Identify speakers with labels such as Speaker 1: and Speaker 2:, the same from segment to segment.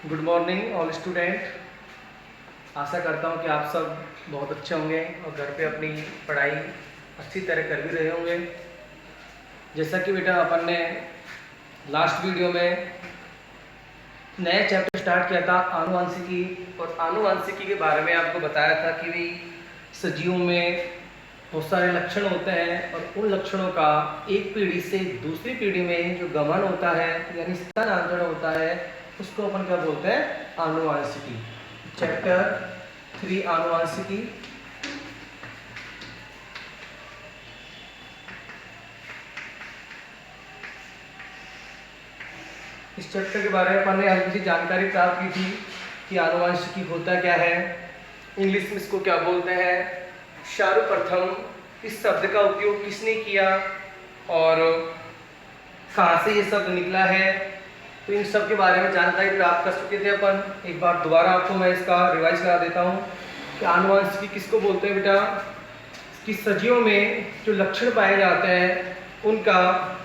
Speaker 1: Good morning all student. आशा करता हूँ कि आप सब बहुत अच्छे होंगे और घर पे अपनी पढ़ाई अच्छी तरह कर भी रहे होंगे। जैसा कि बेटा अपन ने लास्ट वीडियो में नया चैप्टर स्टार्ट किया था आनुवंशिकी, और आनुवंशिकी के बारे में आपको बताया था कि भाई सजीवों में बहुत सारे लक्षण होते हैं और उन लक्षणों का एक पीढ़ी से दूसरी पीढ़ी में जो गमन होता है यानी स्थानांतरण होता है उसको अपन क्या बोलते हैं, आनुवंशिकी। चैप्टर 3 आनुवंशिकी। इस चैप्टर के बारे में अपन ने हल्की सी जानकारी प्राप्त की थी कि आनुवंशिकी होता क्या है, इंग्लिश में इसको क्या बोलते हैं, सर्वप्रथम इस शब्द का उपयोग किसने किया और कहाँ से ये शब्द निकला है। तो इन सब के बारे में जानकारी प्राप्त कर चुके थे अपन। एक बार दोबारा आपको मैं इसका रिवाइज करा देता हूँ कि आनुवंशिकी किसको बोलते हैं बेटा, कि सजीवों में जो लक्षण पाए जाते हैं उनका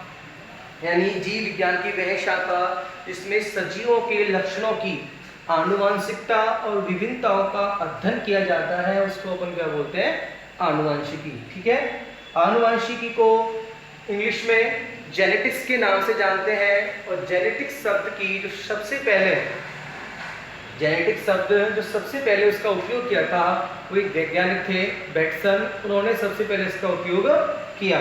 Speaker 1: यानी जीव विज्ञान की वह शाखा जिसमें सजीवों के लक्षणों की आनुवंशिकता और विभिन्नताओं का अध्ययन किया जाता है उसको अपन क्या बोलते हैं, आनुवंशिकी। ठीक है, आनुवंशिकी को इंग्लिश में जेनेटिक्स के नाम से जानते हैं। और जेनेटिक्स शब्द की जो सबसे पहले जेनेटिक्स शब्द जो सबसे पहले उसका उपयोग किया था वो एक वैज्ञानिक थे बेटसन, उन्होंने सबसे पहले इसका उपयोग किया।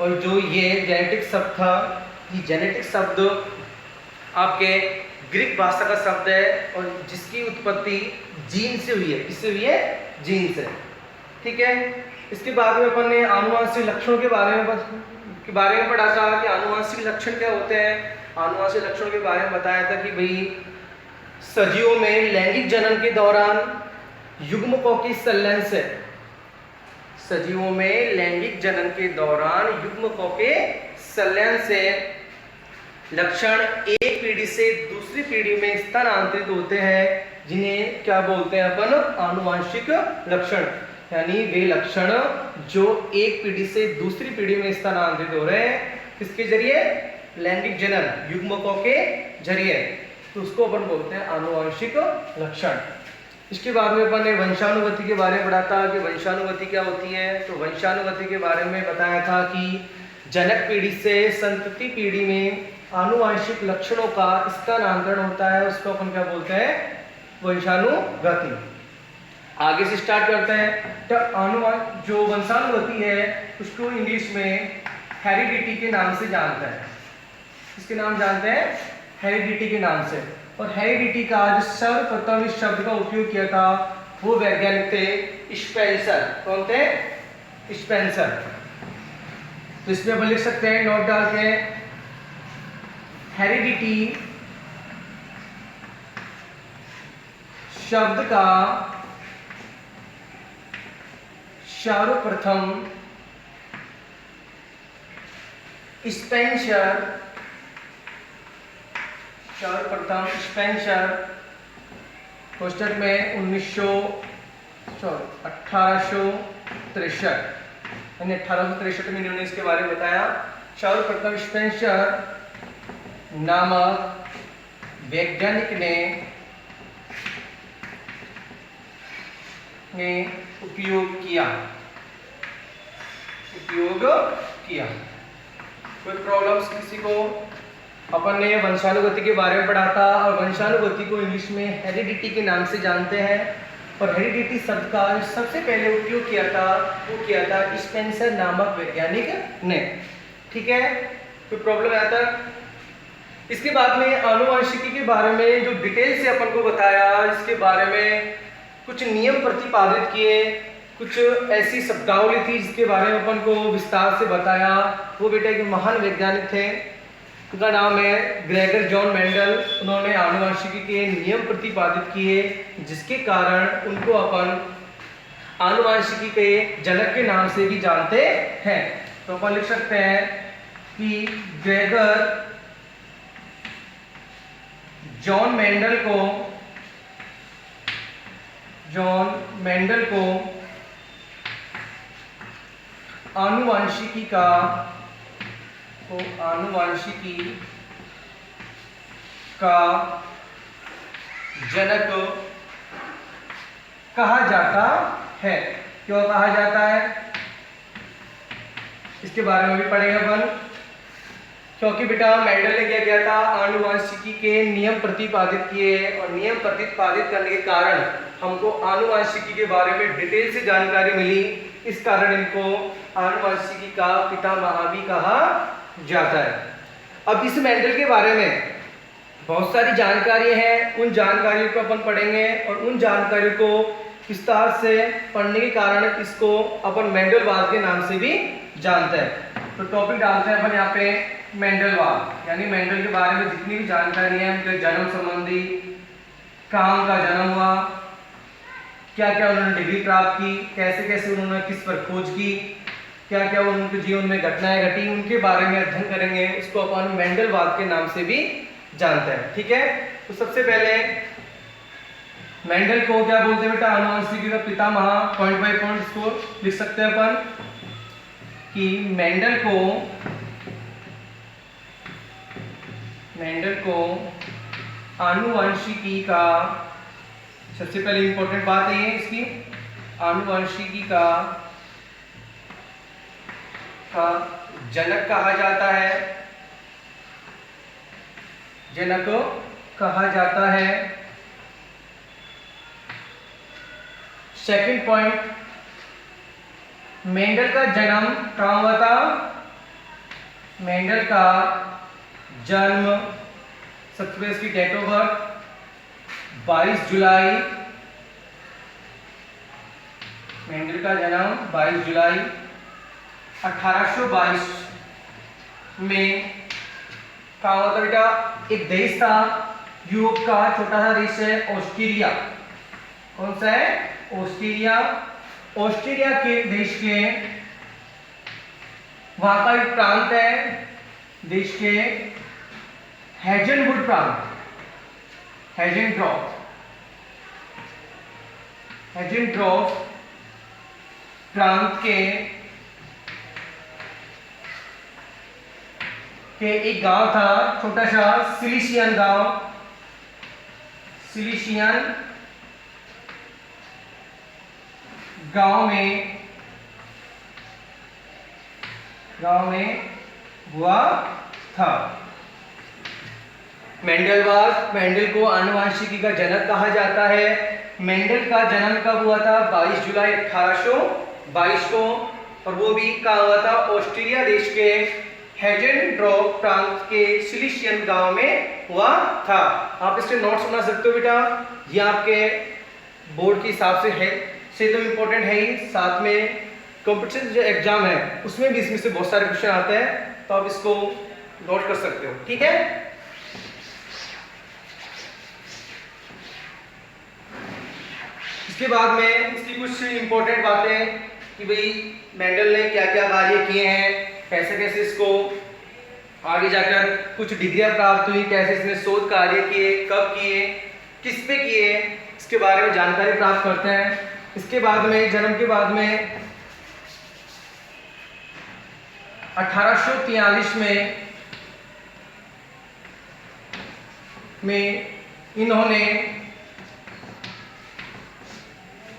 Speaker 1: और जो ये जेनेटिक्स शब्द था, ये जेनेटिक्स शब्द आपके ग्रीक भाषा का शब्द है और जिसकी उत्पत्ति जीन से हुई है। किससे हुई है? जीन से। ठीक है, इसके बाद में अपन ने आनुवंशिक लक्षणों के बारे में पढ़ा था कि आनुवंशिक लक्षण क्या होते हैं। आनुवंशिक लक्षणों के बारे में बताया था कि भाई सजीवों में लैंगिक जनन के दौरान युग्मकों की संलयन से, सजीवों में लैंगिक जनन के दौरान युग्मकों के संलयन से लक्षण एक पीढ़ी से दूसरी पीढ़ी में स्थानांतरित होते हैं जिन्हें क्या बोलते हैं अपन, आनुवंशिक लक्षण। यानी वे लक्षण जो एक पीढ़ी से दूसरी पीढ़ी में स्थानांतरित हो रहे हैं किसके जरिए, लैंगिक जनन युग्मकों के जरिए, तो उसको अपन बोलते हैं आनुवंशिक लक्षण। इसके बाद में अपन ने वंशानुगति के बारे में पढ़ा था कि वंशानुगति क्या होती है। तो वंशानुगति के बारे में बताया था कि जनक पीढ़ी से संतति पीढ़ी में आनुवंशिक लक्षणों का स्थानांतरण होता है, उसको अपन क्या बोलते हैं, वंशानुगति। आगे से स्टार्ट करते हैं। तो जो वंशानुगति है उसको इंग्लिश में हेरिडिटी के नाम से जानते हैं। इसके नाम जानते हैं हेरिडिटी के नाम से। और हेरिडिटी का जो सर्वप्रथम इस शब्द का उपयोग किया था वो वैज्ञानिक थे स्पेंसर। कौन थे? स्पेंसर। तो इसमें अपन लिख सकते हैं, नोट डाल के, हेरिडिटी शब्द का सर्वप्रथम स्पेंसर कोष्टक में 1863 यानी 1863 में इन्होंने इसके बारे में बताया। सर्वप्रथम स्पेंसर नामक वैज्ञानिक ने उपयोग किया। कोई प्रॉब्लम्स किसी को? अपन ने वंशानुगति के बारे में पढ़ा था और वंशानुगति को इंग्लिश में हेरिडिटी के नाम से जानते हैं। और हेरिडिटी शब्द का जो सबसे पहले उपयोग किया था वो किया था स्पेंसर नामक वैज्ञानिक ने। ठीक है, कोई प्रॉब्लम है तक? इसके बाद में आनुवंशिकी के बारे में जो डिटेल से अपन को बताया, इसके बारे में कुछ नियम प्रतिपादित किए, कुछ ऐसी शब्दावली थी जिसके बारे में अपन को विस्तार से बताया। वो बेटा एक महान वैज्ञानिक थे, उनका नाम है ग्रेगर जॉन मेंडल। उन्होंने आनुवंशिकी के नियम प्रतिपादित किए जिसके कारण उनको अपन आनुवंशिकी के जनक के नाम से भी जानते हैं। तो अपन लिख सकते हैं कि ग्रेगर जॉन मेंडल को आनुवंशिकी का जनक कहा जाता है। क्यों कहा जाता है, इसके बारे में भी पढ़ेंगे अपन। क्योंकि बेटा मेंडल ने क्या किया था, आनुवांशिकी के नियम प्रतिपादित किए, और नियम प्रतिपादित करने के कारण हमको आनुवांशिकी के बारे में डिटेल से जानकारी मिली। इस कारण इनको आनुवांशिकी का पितामह भी कहा जाता है। अब इस मेंडल के बारे में बहुत सारी जानकारी है, उन जानकारियों को अपन पढ़ेंगे, और उन जानकारियों को विस्तार से पढ़ने के कारण इसको अपन मेंडलवाद के नाम से भी जानते हैं। तो टॉपिक डालते हैं अपन यहाँ पे मेंडलवाद, यानी मेंडल के बारे में जितनी भी जानकारी है, उनके जन्म संबंधी, कहाँ उनका जन्म हुआ, क्या क्या उन्होंने डिग्री प्राप्त की, कैसे कैसे उन्होंने किस पर खोज की, क्या क्या उनके जीवन में घटनाएं घटी, उनके बारे में अध्ययन करेंगे। इसको अपन मेंडलवाद के नाम से भी जानते हैं। ठीक है, तो सबसे पहले मेंडल को क्या बोलते हैं बेटा, आनुवंशिकी का पितामह। पॉइंट बाय पॉइंट इसको लिख सकते हैं अपन कि मेंडल को आनुवंशिकी का, सबसे पहले इंपॉर्टेंट बात है इसकी, आनुवंशिकी का जनक कहा जाता है, जनक कहा जाता है। सेकंड पॉइंट, मेंडल का जन्म कहाँ हुआ था, मेंडल का जन्म, सबसे पहले इसकी डेट ऑफ बर्थ 22 जुलाई, मेंडल का जन्म 22 जुलाई 1822 में कहाँ हुआ था बेटा, एक देश था यूरोप का, छोटा सा देश है ऑस्ट्रेलिया। कौन सा है, ऑस्ट्रेलिया। ऑस्ट्रेलिया के देश के, वहां का एक प्रांत है देश के हेजनवुड प्रांत, हेजनड्रॉफ प्रांत के एक गांव था, छोटा सा सिलिशियन गांव में हुआ था। मेंडल को आनुवंशिकी का जनक कहा जाता है। मेंडल का जन्म कब हुआ था, 22 जुलाई 1822 को, और वो भी कहाँ हुआ था, ऑस्ट्रेलिया देश के हेजनड्रॉफ प्रांत के सिलिशियन गांव में हुआ था। आप इसके नोट्स बना सकते हो बेटा, ये आपके बोर्ड के हिसाब से है, से तो इम्पोर्टेंट है ही, साथ में कॉम्पिटिशन जो एग्जाम है उसमें भी इसमें से बहुत सारे क्वेश्चन आते हैं, तो आप इसको नोट कर सकते हो। ठीक है, इसके बाद में इसकी कुछ इंपॉर्टेंट बातें कि भाई मेंडल ने क्या क्या कार्य किए हैं, कैसे कैसे इसको आगे जाकर कुछ डिग्रियां प्राप्त हुई, कैसे इसने शोध कार्य किए, कब किए, किस पे किए, इसके बारे में जानकारी प्राप्त करते हैं। इसके बाद में, जन्म के बाद में 1843 में इन्होंने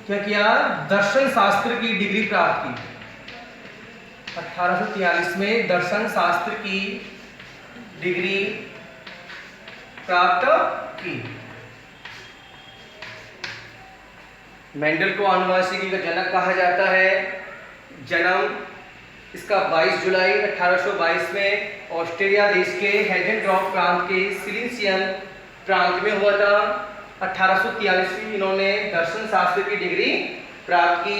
Speaker 1: क्या किया, दर्शन शास्त्र की डिग्री प्राप्त की। 1843 में दर्शन शास्त्र की डिग्री प्राप्त की। मेंडल को आनुवंशिकी का जनक कहा जाता है। जन्म इसका 22 जुलाई 1822 में ऑस्ट्रेलिया देश के हेजनड्रॉफ प्रांत के सिलिशियन प्रांत में हुआ था। 1843 में इन्होंने दर्शन शास्त्र की डिग्री प्राप्त की।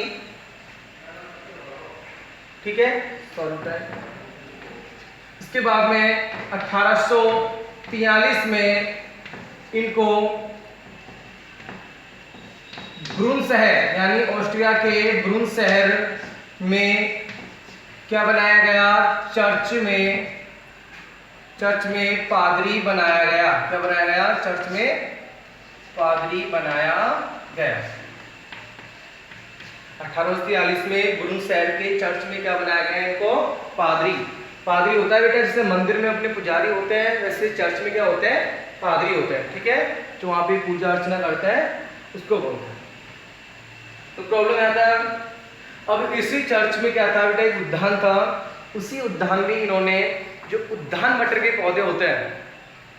Speaker 1: ठीक है, इसके बाद में 1843 में इनको ब्रून शहर, यानी ऑस्ट्रिया के ब्रून शहर में क्या बनाया गया, चर्च में पादरी बनाया गया। क्या बनाया गया, चर्च में पादरी बनाया गया। 1843 में ब्रून शहर के चर्च में क्या बनाया गया, इनको पादरी। पादरी होता है बेटा, जैसे मंदिर में अपने पुजारी होते हैं वैसे चर्च में क्या होते हैं, पादरी होते हैं, ठीक है, जो वहाँ पे पूजा अर्चना करता है उसको बोलते हैं। तो प्रॉब्लम आता है, अब इसी चर्च में क्या था बेटा, एक उद्यान था, उसी उद्यान में इन्होंने जो उद्यान मटर के पौधे होते हैं,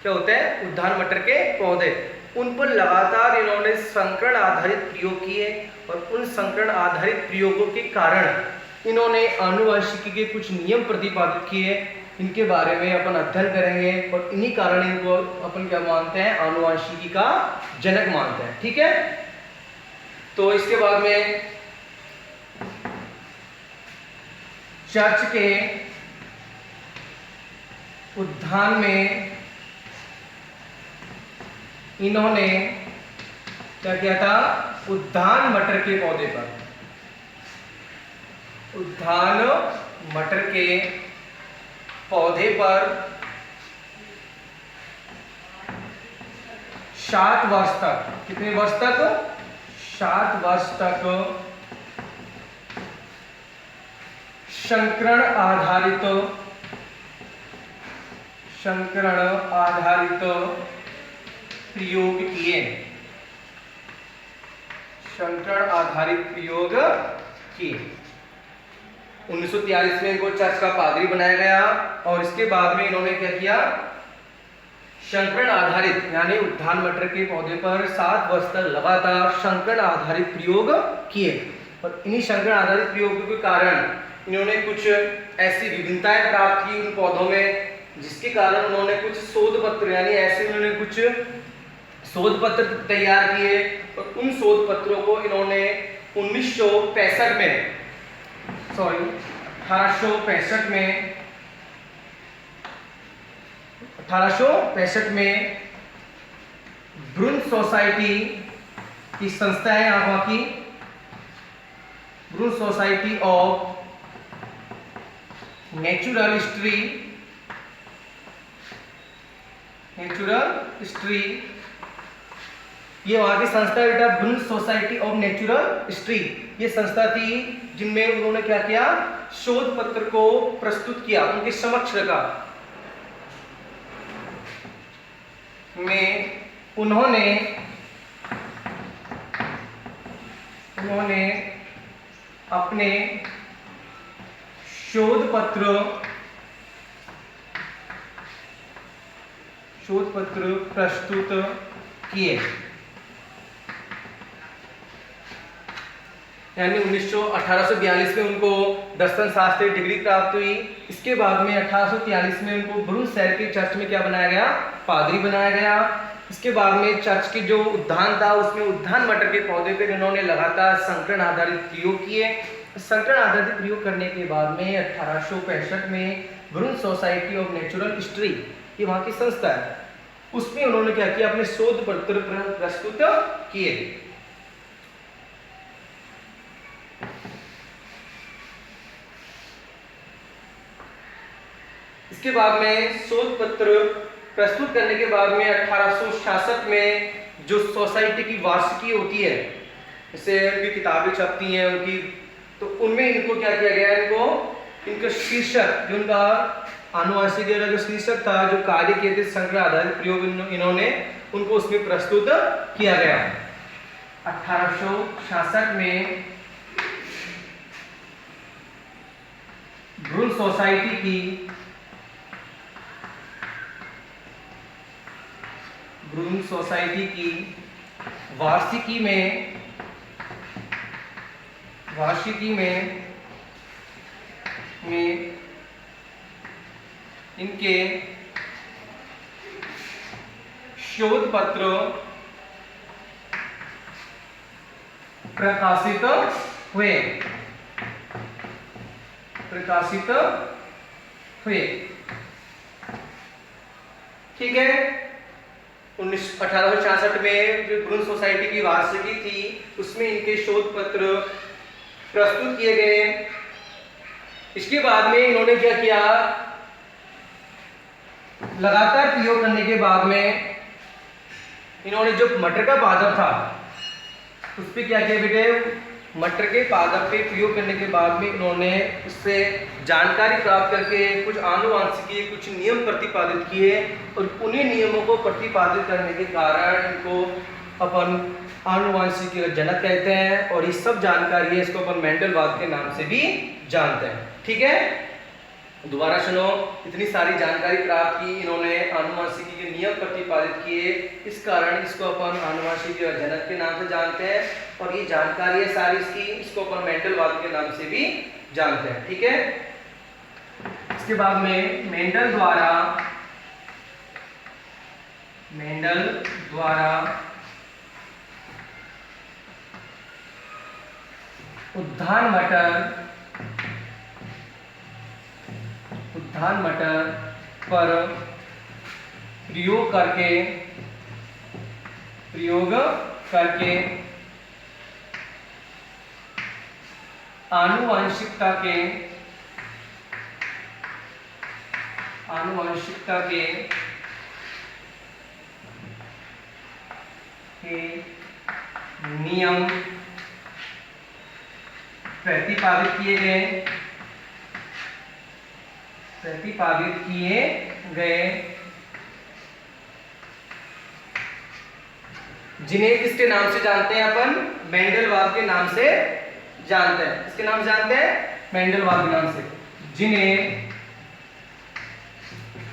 Speaker 1: क्या होते हैं, उद्यान मटर के पौधे, उन पर लगातार इन्होंने संकरण आधारित प्रयोग किए और उन संकरण आधारित प्रयोगों के कारण इन्होंने आनुवंशिकी के कुछ नियम प्रतिपादित किए। इनके बारे में अपन अध्ययन करेंगे और इन्हीं कारण इनको अपन क्या मानते हैं, आनुवंशिकी का जनक मानते हैं, ठीक है। तो इसके बाद में चर्च के उद्यान में इन्होंने क्या किया था, उद्यान मटर के पौधे पर, उद्यान मटर के पौधे पर 7 वर्ष तक, कितने वर्ष तक, 7 वर्ष तक संकरण आधारित प्रयोग किए, संकरण आधारित प्रयोग किए। 1943 में इनको चर्च का पादरी बनाया गया और इसके बाद में इन्होंने क्या किया, संकरण आधारित यानी उद्यान मटर के पौधे पर 7 वर्ष तक लगातार संकरण आधारित प्रयोग किए और इन्हीं संकरण आधारित प्रयोगों के कारण इन्होंने कुछ ऐसी विभिन्नताएं प्राप्त की उन पौधों में, जिसके कारण उन्होंने कुछ शोध पत्र यानी ऐसे उन्होंने कुछ शोध पत्र तैयार किए और उन शोध पत्रों को इन्होंने 1865 में ब्रून सोसाइटी की संस्था है यहाँ की, ब्रून सोसाइटी ऑफ नेचुरल हिस्ट्री, ये वहां की संस्था है बेटा, ब्रून सोसाइटी ऑफ नेचुरल हिस्ट्री, ये संस्था थी जिनमें उन्होंने क्या किया, शोध पत्र को प्रस्तुत किया, उनके समक्ष रखा, में उन्होंने अपने शोध पत्र प्रस्तुत किए, यानी 1842 में उनको दर्शन शास्त्री डिग्री प्राप्त हुई। इसके बाद में 1843 में उनको ब्रून शहर के चर्च में क्या बनाया गया, पादरी बनाया गया। इसके बाद में चर्च की जो उद्यान था उसमें उद्यान मटर के पौधे पर इन्होंने लगातार संकरण आधारित प्रयोग किए। संकरण आधारित प्रयोग करने के बाद में 1865 में ब्रून सोसाइटी ऑफ नेचुरल हिस्ट्री, ये वहां की संस्था है, उसमें उन्होंने क्या किया, अपने शोध पत्र प्रस्तुत किए। इसके बाद में शोध पत्र प्रस्तुत करने के बाद में 1866 में जो सोसाइटी की वार्षिकी होती है, जैसे उनकी किताबें छपती हैं उनकी, तो उनमें इनको क्या किया गया, इनका शीर्षक जो उनका आनुवंशिकी का जो शीर्षक था, जो कार्य किए थे संकरण आधारित प्रयोग, इन्होंने उनको उसमें प्रस्तुत किया गया। 1866 में ब्रून सोसाइटी की वार्षिकी में इनके शोध पत्र प्रकाशित हुए। ठीक है, 1866 में जो ब्रून सोसाइटी की वार्षिकी थी उसमें इनके शोध पत्र प्रस्तुत किए गए। इसके बाद में इन्होंने क्या किया, लगातार प्रयोग करने के बाद में इन्होंने जो मटर का पादप था उस पर क्या किया बेटे, मटर के पादप पे प्रयोग करने के बाद में इन्होंने उससे जानकारी प्राप्त करके कुछ आनुवांशिकीय कुछ नियम प्रतिपादित किए और उन्हीं नियमों को प्रतिपादित करने के कारण इनको अपन आनुवांशिकी का जनक कहते हैं और ये सब जानकारी है इसको अपन मेंडलवाद के नाम से भी जानते हैं। ठीक है, दोबारा सुनो, इतनी सारी जानकारी प्राप्त की इन्होंने, आनुवांशिकी के नियम प्रतिपादित किए, इस कारण इसको अपन आनुवांशिकी का जनक के नाम से जानते हैं और ये जानकारी है सारी इसकी, इसको अपन मेंडलवाद के नाम से भी जानते हैं। ठीक है, इसके बाद में मेंडल द्वारा उद्धान मटर पर प्रयोग करके आनुवांशिकता के नियम प्रतिपादित किए गए जिन्हें किसके नाम से जानते हैं अपन? मेंडलवाद के नाम से जानते हैं। किसके नाम से जानते हैं? मेंडलवाद के नाम से, जिन्हें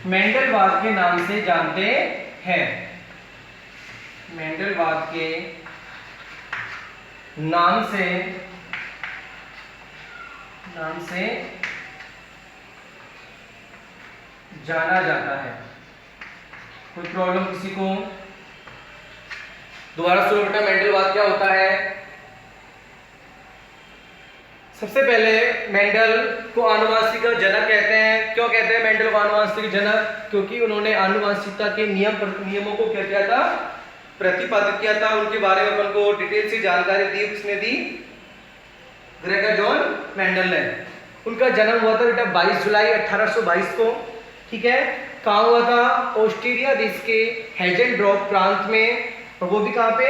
Speaker 1: मेंडलवाद के नाम से जानते हैं। मेंडलवाद के नाम से जाना जाता है। कोई प्रॉब्लम किसी को? दोबारा सुनो बेटा, मेंडलवाद क्या होता है? सबसे पहले मेंडल को आनुवांशिक जनक कहते हैं। क्यों कहते हैं मेंडल को आनुवांशिक जनक? क्योंकि उन्होंने आनुवांशिकता के नियमों को क्या किया था? प्रतिपादित किया था। उनके बारे में अपन को डिटेल से जानकारी दी। किसने दी? ग्रेगर जॉन मेंडल ने। उनका जन्म हुआ था बेटा 22 जुलाई 1822 को। ठीक है, कहाँ हुआ था? ऑस्ट्रेलिया देश के हेजेनड्रॉप प्रांत में, और वो भी कहाँ पे?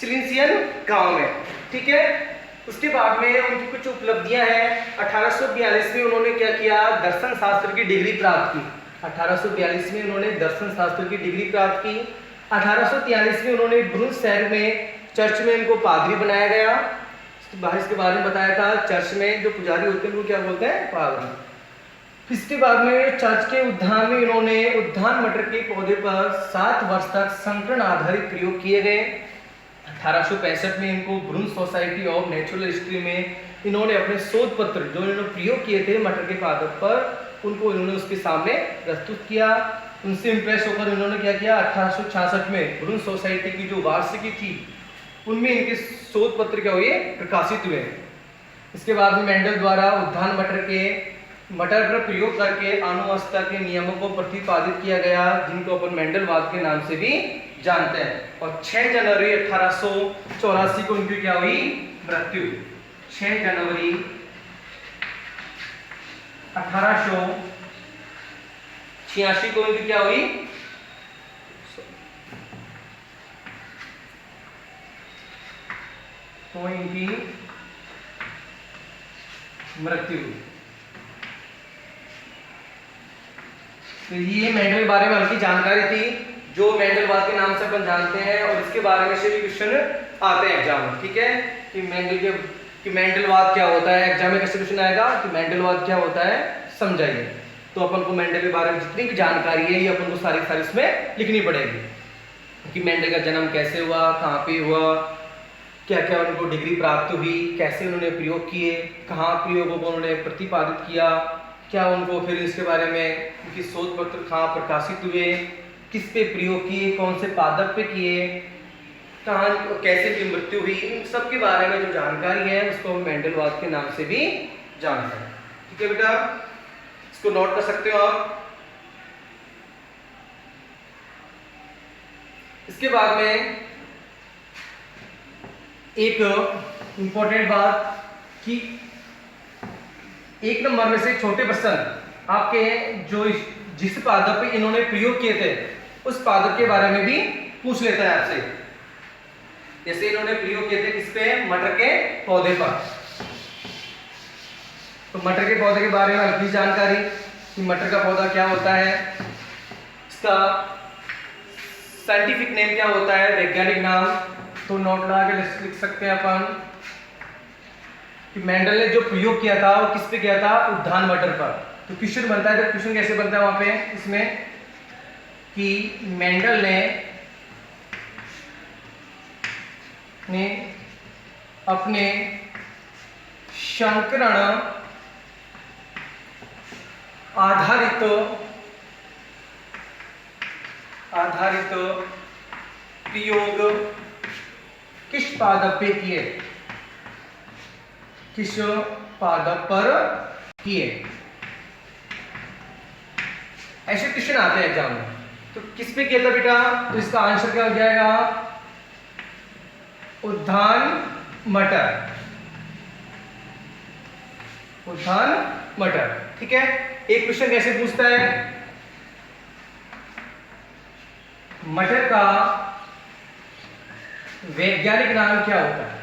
Speaker 1: सिलिसियन गांव में। ठीक है, उसके बाद में उनकी कुछ उपलब्धियां हैं। 1842 में उन्होंने क्या किया? दर्शन शास्त्र की डिग्री प्राप्त की। 1842 में उन्होंने दर्शन शास्त्र की डिग्री प्राप्त की। 1843 में उन्होंने ब्रुन शहर में चर्च में इनको पादरी बनाया गया। इसके बारे में बताया था, चर्च में जो पुजारी होते हैं वो क्या बोलते हैं? पादरी। इसके बाद में चर्च के उद्यान में इन्होंने उद्यान मटर के पौधे पर 7 वर्ष तक संकरण आधारित प्रयोग किए गए। 1865 में इनको ब्रुन सोसाइटी ऑफ नेचुरल हिस्ट्री में इन्होंने अपने शोध पत्र जो इन्होंने प्रयोग किए थे मटर के पादप पर, उनको इन्होंने उसके सामने प्रस्तुत किया। उनसे इंप्रेस होकर इन्होंने क्या किया? 1866 में ब्रुन सोसाइटी की जो वार्षिकी थी उनमें इनके शोध पत्र क्या हुए? प्रकाशित हुए। इसके बाद में मेंडल द्वारा उद्यान मटर पर प्रयोग करके आनुवंशिकता के नियमों को प्रतिपादित किया गया, जिनको अपन मेंडलवाद के नाम से भी जानते हैं। और 6 जनवरी 1884 को इनकी क्या हुई? मृत्यु। 6 जनवरी 1886 को इनकी क्या हुई? तो इनकी मृत्यु हुई। तो ये मेंडल के बारे में हल्की जानकारी थी जो मेंडलवाद के नाम से अपन जानते हैं, और इसके बारे में से भी क्वेश्चन आते हैं एग्जाम में। ठीक है, कि मेंडलवाद क्या होता है। एग्जाम में कैसे क्वेश्चन आएगा कि मेंडलवाद क्या होता है, समझाइए। तो अपन को मेंडल के बारे में जितनी भी जानकारी है ये अपन को सारी इसमें लिखनी पड़ेगी, कि मेंडल का जन्म कैसे हुआ, कहाँ पे हुआ, क्या क्या उनको डिग्री प्राप्त हुई, कैसे उन्होंने प्रयोग किए, कहाँ प्रयोगों को उन्होंने प्रतिपादित किया, क्या उनको फिर इसके बारे में उनकी शोध पत्र कहाँ प्रकाशित हुए, किस पे प्रयोग किए, कौन से पादप पे किए, कहाँ कैसे की मृत्यु हुई, इन सब के बारे में जो जानकारी है उसको हम मेंडलवाद के नाम से भी जानते हैं। ठीक है बेटा, इसको नोट कर सकते हो आप। इसके बाद में एक इंपॉर्टेंट बात कि 1 नंबर में से छोटे प्रश्न आपके जो जिस पादप पे इन्होंने प्रयोग किए थे उस पादप के बारे में भी पूछ लेता है आपसे। जैसे इन्होंने प्रयोग किए थे किस पे, मटर के पौधे पर। तो मटर के पौधे के बारे में हल्की जानकारी कि मटर का पौधा क्या होता है, इसका साइंटिफिक नेम क्या होता है, वैज्ञानिक नाम, तो नोट लगा के लिख सकते हैं अपन कि मेंडल ने जो प्रयोग किया था वो किस पे किया था, उद्यान मटर पर। तो क्वेश्चन बनता है, तो क्वेश्चन कैसे बनता है वहां पे इसमें कि मेंडल ने अपने संकरण आधारित प्रयोग किस पादप पे किए, किस पादप पर किए। ऐसे क्वेश्चन आते हैं एग्जाम में। तो किस पे किया था बेटा, तो इसका आंसर क्या हो जाएगा, उद्यान मटर, उद्यान मटर। ठीक है, एक क्वेश्चन कैसे पूछता है, मटर का वैज्ञानिक नाम क्या होता है।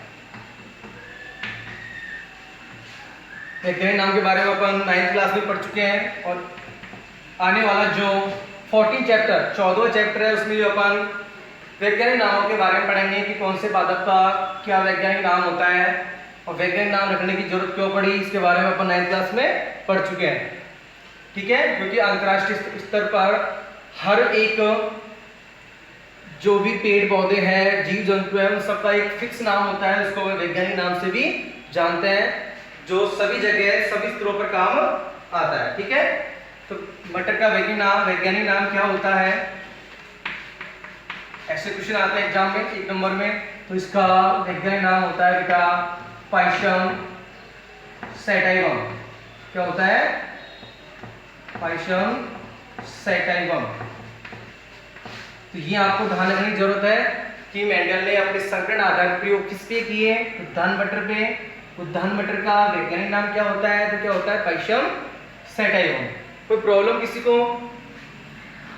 Speaker 1: वैज्ञानिक नाम के बारे में अपन 9th क्लास में पढ़ चुके हैं, और आने वाला जो 14 चैप्टर 14वां चैप्टर है उसमें जो अपन वैज्ञानिक नामों के बारे में पढ़ेंगे कि कौन से पादप का क्या वैज्ञानिक नाम होता है और वैज्ञानिक नाम रखने की जरूरत क्यों पड़ी, इसके बारे में अपन 9th क्लास में पढ़ चुके हैं। ठीक है, क्योंकि अंतर्राष्ट्रीय स्तर पर हर एक जो भी पेड़ पौधे हैं, जीव जंतु है, उन सबका एक फिक्स नाम होता है, उसको वैज्ञानिक नाम से भी जानते हैं, जो सभी जगह सभी स्तरों पर काम आता है। ठीक है, तो मटर का वैज्ञानिक नाम क्या होता है, ऐसे क्वेश्चन आते हैं एग्जाम में 1 नंबर में। तो इसका वैज्ञानिक नाम होता है बेटा पाइशियम सैटाइवम। क्या होता है, पाइशियम सैटाइवम। तो ये आपको ध्यान रखने की जरूरत है कि मेंडल ने अपने संकरण आधारित प्रयोग किस पे किए, उद्यान मटर पे। उद्यान मटर का वैज्ञानिक नाम क्या होता है, तो क्या होता है पाइशियम सैटाइवम। कोई प्रॉब्लम किसी को।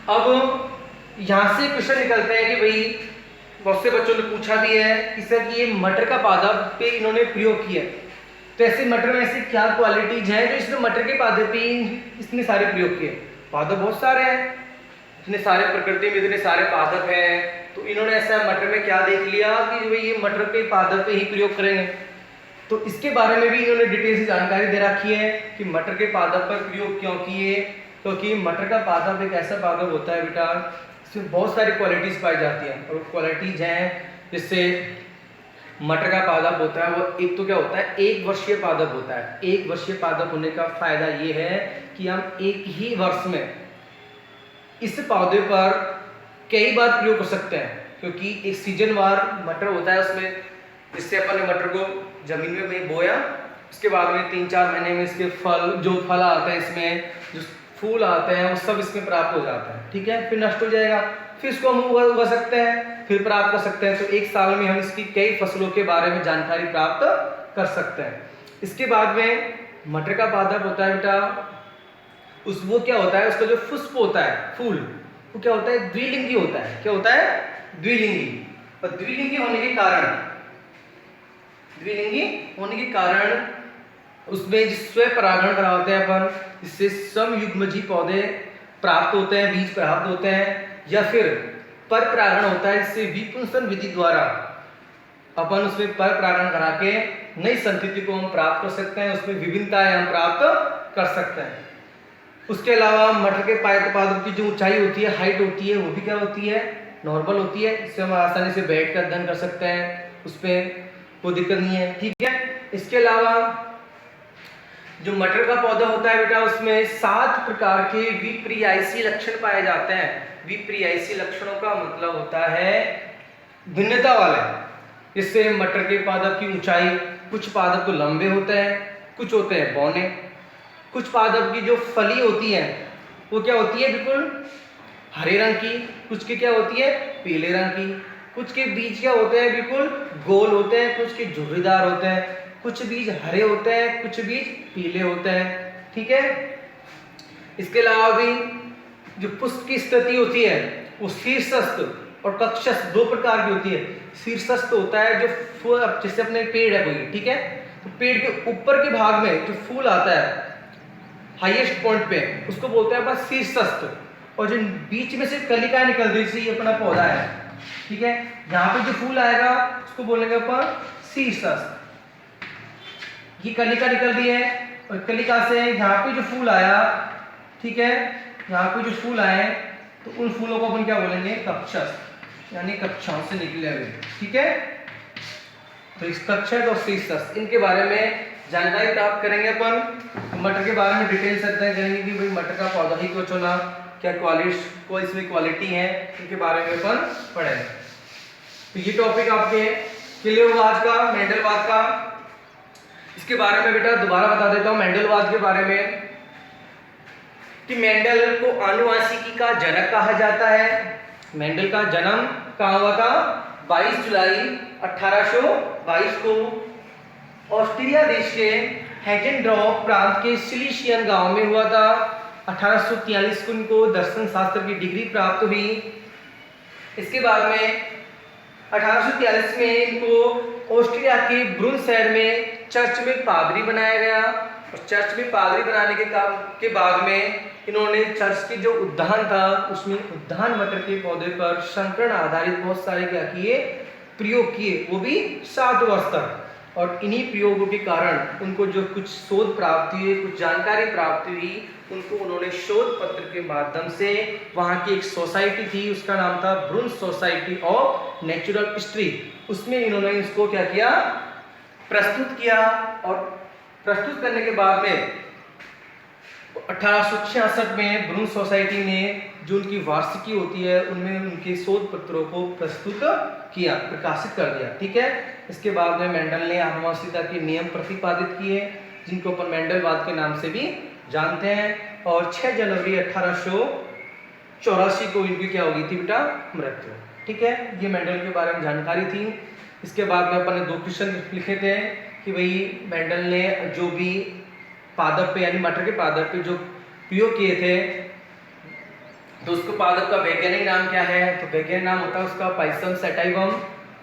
Speaker 1: अब यहां से क्वेश्चन निकलते हैं कि भाई बहुत से बच्चों ने पूछा भी है कि सर ये मटर का पादप पे इन्होंने प्रयोग किया, तो ऐसे मटर में ऐसी क्या क्वालिटीज है जो इसने मटर के पादप पे इतने सारे प्रयोग किए। पादप बहुत सारे हैं, इतने सारे प्रकृति में इतने सारे पादप हैं, तो इन्होंने ऐसा मटर में क्या देख लिया कि भाई ये मटर के पादप पे ही प्रयोग करेंगे। तो इसके बारे में भी इन्होंने डिटेल से जानकारी दे रखी है कि मटर के पादप पर प्रयोग क्यों किए, क्योंकि मटर का पादप एक ऐसा पादप होता है बेटा, इसमें बहुत सारी क्वालिटीज पाई जाती हैं, और क्वालिटीज हैं जिससे मटर का पादप होता है वो एक तो क्या होता है, 1 वर्षीय पादप होता है। 1 वर्षीय पादप होने का फायदा ये है कि हम एक ही वर्ष में इस पौधे पर कई बार प्रयोग कर सकते हैं, क्योंकि एक सीजन वार मटर होता है उसमें, जिससे अपन ने मटर को जमीन में बोया, उसके बाद में 3-4 महीने में इसके जो फल आते हैं, इसमें जो फूल आते हैं वो सब इसमें प्राप्त हो जाता है। ठीक है, फिर नष्ट हो जाएगा, फिर इसको हम उगा सकते हैं, फिर प्राप्त कर सकते हैं। तो 1 साल में हम इसकी कई फसलों के बारे में जानकारी प्राप्त कर सकते हैं। इसके बाद में मटर का पादप होता है बेटा, वो क्या होता है, उसका जो पुष्प होता है, फूल, वो क्या होता है, द्विलिंगी होता है। क्या होता है, द्विलिंगी। और द्विलिंगी होने के कारण उसमें स्वयं परागण कराते हैं अपन, जिससे समयुग्मजी पौधे प्राप्त होते हैं, बीज प्राप्त होते हैं, या फिर पर परागण होता है, जिससे विपुंसन विधि द्वारा अपन उसमें पर परागण करा के नई संतति को हम प्राप्त कर सकते हैं, उसमें विभिन्नताएं हम प्राप्त कर सकते हैं। उसके अलावा मटर के पादप की जो ऊंचाई होती है, हाइट होती है, वो भी क्या होती है, नॉर्मल होती है, इससे हम आसानी से बैठ कर अध्ययन कर सकते हैं, उस पर कोई दिक्कत नहीं है। ठीक है, इसके अलावा जो मटर का पौधा होता है बेटा, उसमें 7 प्रकार के विपर्यायी लक्षण पाए जाते हैं। विपर्यायी लक्षणों का मतलब होता है भिन्नता वाले, जिससे मटर के पादप की ऊंचाई, कुछ पादप तो लंबे होते हैं, कुछ होते हैं बौने, कुछ पादप की जो फली होती है वो क्या होती है, बिल्कुल हरे रंग की, कुछ की क्या होती है, पीले रंग की, कुछ के बीज क्या होते हैं, बिल्कुल गोल होते हैं, कुछ के झुर्रीदार होते हैं, कुछ बीज हरे होते हैं, कुछ बीज पीले होते हैं। ठीक है, इसके अलावा भी जो पुष्प की स्थिति होती है वो शीर्षस्थ और कक्षस्थ दो प्रकार की होती है। शीर्षस्थ होता है जो फूल, जैसे अपने पेड़ है कोई, ठीक है, तो पेड़ के ऊपर के भाग में जो फूल आता है हाईएस्ट पॉइंट पे, उसको बोलते हैं अपना शीर्षस्थ। और जो बीच में से कलिका निकलती है, ये अपना पौधा है, ठीक है, यहाँ पे जो फूल आएगा उसको बोलेंगे अपन शीर्षस्थ। ये कलिका निकल रही है और कलिका से यहाँ पे जो फूल आया, ठीक है, यहाँ पे जो फूल आए तो उन फूलों को अपन क्या बोलेंगे कक्षस्थ, यानी कक्षाओं से निकले हुए, ठीक है। तो इस कक्षक और शीर्षस्थ इनके बारे में जानकारी प्राप्त करेंगे अपन। मटर के बारे में डिटेल से अध्ययन करेंगे कि भाई मटर का पौधा ही क्यों चुना, क्या कोई इसमें क्वालिटी है, इनके बारे में अपन पढ़ेंगे। तो ये टॉपिक आपके क्लियर होगा आज का मेंडलवाद का। इसके बारे में बेटा दोबारा बता देता हूँ मेंडलवाद के बारे में कि मेंडल को आनुवांशिकी का जनक कहा जाता है। मेंडल का जन्म कहाँ हुआ था? 22 जुलाई 1822 को ऑस्ट्रिया देश के हेजेनड्रॉफ प्रांत के सिलिशियन गांव में हुआ था। 1843 को इनको दर्शन शास्त्र की डिग्री प्राप्त हुई। इसके बाद में 1843 में इनको ऑस्ट्रिया के ब्रुन शहर में चर्च में पादरी बनाया गया और चर्च में पादरी बनाने के काम के बाद में इन्होंने चर्च के जो उद्यान था उसमें उद्यान मटर के पौधे पर संकरण आधारित बहुत सारे क्या किए प्रयोग किए, वो भी 7 वर्ष तक। और इन्हीं प्रयोगों के कारण उनको जो कुछ शोध प्राप्त हुई, कुछ जानकारी प्राप्त हुई, उनको उन्होंने शोध पत्र के माध्यम से वहाँ की एक सोसाइटी थी, उसका नाम था ब्रुन सोसाइटी ऑफ नेचुरल हिस्ट्री, उसमें इन्होंने इसको क्या किया प्रस्तुत किया। और प्रस्तुत करने के बाद में 1866 में ब्रुन सोसाइटी ने जो उनकी वार्षिकी होती है उनमें उनके शोध पत्रों को प्रस्तुत किया, प्रकाशित कर दिया, ठीक है। इसके बाद में मेंडल ने आनुवंशिकता के नियम प्रतिपादित किए जिनको अपन मेंडलवाद के नाम से भी जानते हैं। और 6 जनवरी 1884 को इनकी क्या हो गई थी बेटा मृत्यु, ठीक है। ये मेंडल के बारे में जानकारी थी। इसके बाद में अपन ने 2 क्वेश्चन लिखे थे कि भाई मेंडल ने जो भी पादप पे यानी मटर के पादप पे जो प्रयोग किए थे तो उसको पादप का वैज्ञानिक नाम क्या है? तो वैज्ञानिक नाम होता है उसका पाइसम सैटाइवम।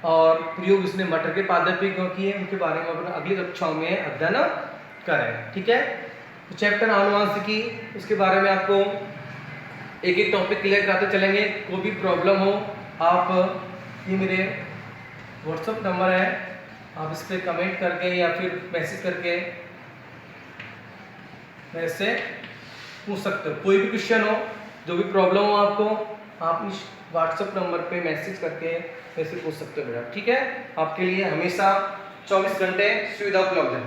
Speaker 1: और प्रयोग इसने मटर के पादप पे क्यों किए उनके बारे में अपन अगली कक्षाओं में अध्ययन करें, ठीक है। तो चैप्टर आनुवंशिकी उसके बारे में आपको एक एक टॉपिक क्लियर कराते चलेंगे। कोई भी प्रॉब्लम हो आप ये मेरे व्हाट्सएप नंबर है, आप इस पर कमेंट करके या फिर मैसेज करके मेरे से पूछ सकते हो। कोई भी क्वेश्चन हो, जो भी प्रॉब्लम हो आपको, आप इस व्हाट्सएप नंबर पे मैसेज करके मेरे से पूछ सकते हो बेटा, ठीक है। आपके लिए हमेशा 24 घंटे सुविधा उपलब्ध है,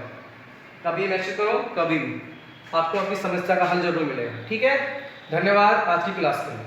Speaker 1: कभी मैसेज करो कभी भी, आपको अपनी समस्या का हल जरूर मिलेगा, ठीक है। धन्यवाद आज की क्लास के लिए।